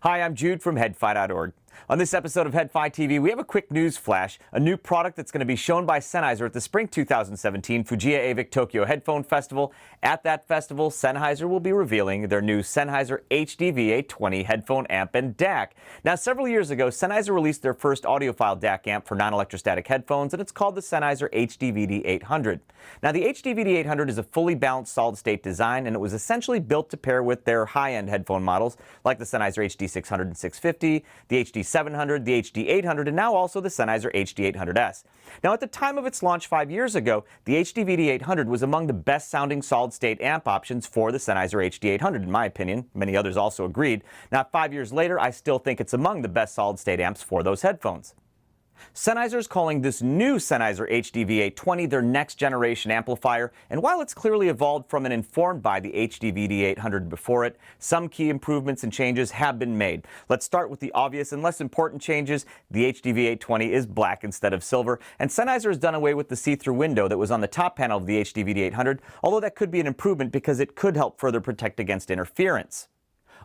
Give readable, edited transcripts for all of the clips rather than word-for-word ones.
Hi, I'm Jude from Headphone.org. On this episode of Headphone TV, we have a quick news flash, a new product that's going to be shown by Sennheiser at the Spring 2017 Fujiya Avic Tokyo Headphone Festival. At that festival, Sennheiser will be revealing their new Sennheiser HDVA20 headphone amp and DAC. Now, several years ago, Sennheiser released their first audiophile DAC amp for non-electrostatic headphones, and it's called the Sennheiser HDVD 800. Now, the HDVD 800 is a fully balanced solid-state design, and it was essentially built to pair with their high-end headphone models, like the Sennheiser HD 600 and 650, the HD 700, the HD 800, and now also the Sennheiser HD 800S. Now, at the time of its launch 5 years ago, the HDVD 800 was among the best-sounding solid-state amp options for the Sennheiser HD 800, in my opinion. Many others also agreed. Now, 5 years later, I still think it's among the best solid-state amps for those headphones. Sennheiser is calling this new Sennheiser HDVA20 their next-generation amplifier, and while it's clearly evolved from and informed by the HDVD 800 before it, some key improvements and changes have been made. Let's start with the obvious and less important changes. The HDVA20 is black instead of silver, and Sennheiser has done away with the see-through window that was on the top panel of the HDVD 800, although that could be an improvement because it could help further protect against interference.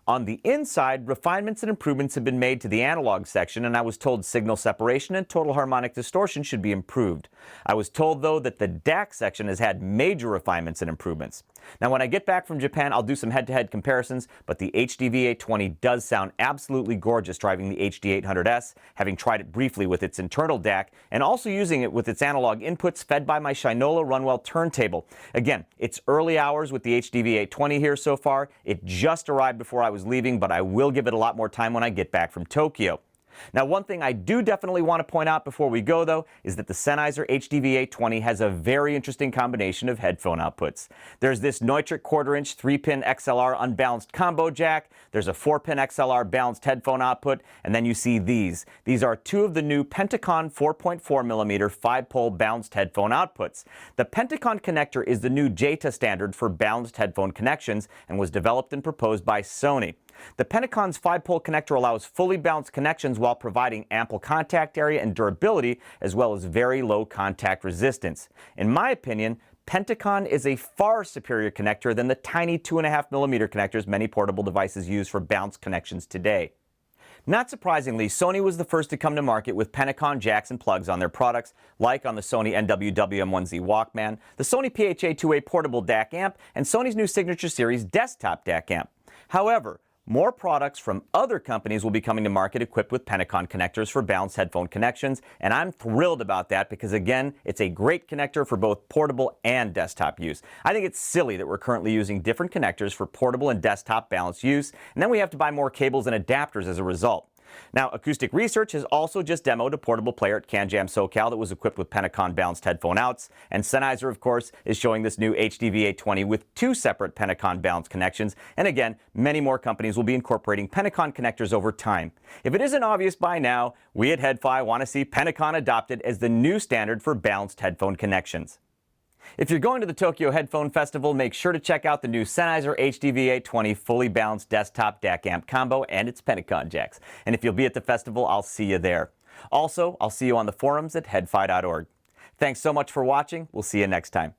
On the inside, refinements and improvements have been made to the analog section, and I was told signal separation and total harmonic distortion should be improved. I was told, though, that the DAC section has had major refinements and improvements. Now, when I get back from Japan, I'll do some head-to-head comparisons, but the HDVA20 does sound absolutely gorgeous driving the HD 800S, having tried it briefly with its internal DAC, and also using it with its analog inputs fed by my Shinola Runwell turntable. Again, it's early hours with the HDVA20 here so far. It just arrived before I was leaving, but I will give it a lot more time when I get back from Tokyo. Now, one thing I do definitely want to point out before we go, though, is that the Sennheiser HDVA20 has a very interesting combination of headphone outputs. There's this Neutrik 1/4-inch 3-pin XLR unbalanced combo jack, there's a 4-pin XLR balanced headphone output, and then you see these. These are two of the new Pentacon 4.4mm 5-pole balanced headphone outputs. The Pentacon connector is the new JTA standard for balanced headphone connections and was developed and proposed by Sony. The Pentacon's 5-pole connector allows fully balanced connections while providing ample contact area and durability, as well as very low contact resistance. In my opinion, Pentacon is a far superior connector than the tiny 2.5mm connectors many portable devices use for balanced connections today. Not surprisingly, Sony was the first to come to market with Pentacon jacks and plugs on their products, like on the Sony NW-WM1Z Walkman, the Sony PHA-2A portable DAC amp, and Sony's new Signature Series desktop DAC amp. However, more products from other companies will be coming to market equipped with Pentacon connectors for balanced headphone connections, and I'm thrilled about that because, again, it's a great connector for both portable and desktop use. I think it's silly that we're currently using different connectors for portable and desktop balanced use, and then we have to buy more cables and adapters as a result. Now, Acoustic Research has also just demoed a portable player at CanJam SoCal that was equipped with Pentacon balanced headphone outs, and Sennheiser, of course, is showing this new HDVA20 with two separate Pentacon balanced connections, and again, many more companies will be incorporating Pentacon connectors over time. If it isn't obvious by now, we at Headphone want to see Pentacon adopted as the new standard for balanced headphone connections. If you're going to the Tokyo Headphone Festival, make sure to check out the new Sennheiser HDVA20 fully balanced desktop DAC amp combo and its Pentacon jacks. And if you'll be at the festival, I'll see you there. Also, I'll see you on the forums at headphone.org. Thanks so much for watching. We'll see you next time.